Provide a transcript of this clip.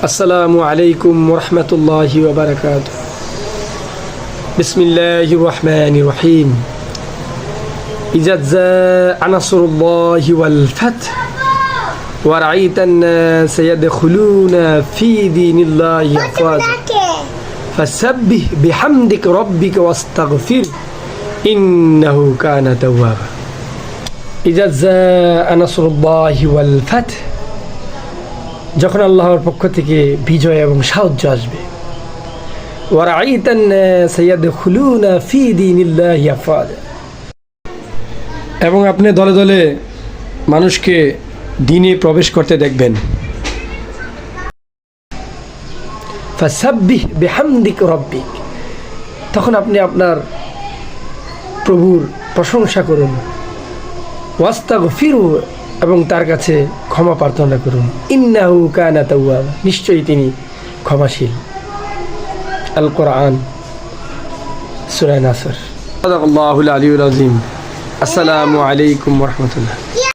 আসসালামু আলাইকুম ওরহমতুল্লাহি ওয়া বারাকাতুহু। বিসমিল্লাহির রহমানির রহিম। ইযা জাআ নাসরুল্লাহি ওয়াল ফাth ওয়া রাআইতান নাস ইয়াদখুলুনা ফী দীনিল্লাহি আফওয়াজা ফাসাব্বিহ বিহামদিকা রাব্বিকা ওয়াস্তাগফির ইন্নাহু কানা তাওয়াবা। ইযা জাআ নাসরুল্লাহি ওয়াল ফাth, যখন আল্লাহর পক্ষ থেকে বিজয় এবং সাহায্য আসবে। ওয়ারাআইতান নাস ইয়াদখুলুনা ফী দীনিল্লাহি আফওয়াজা, এবং আপনি দলে দলে মানুষকে দ্বীনে প্রবেশ করতে দেখবেন। ফাসাব্বিহ বিহামদিকা রাব্বিক, তখন আপনি আপনার প্রভুর প্রশংসা করুন। ওয়াস্তাগফিরু, এবং তার কাছে ক্ষমা প্রার্থনা করুন। ইন্নাহু কানা তাওয়াবা, নিশ্চয়ই তিনি ক্ষমাশীল। আল কোরআন, সূরা নাসর। সাদাকাল্লাহুল আলিয়্যুল আযীম। আসসালামু আলাইকুম ওয়া রাহমাতুল্লাহ।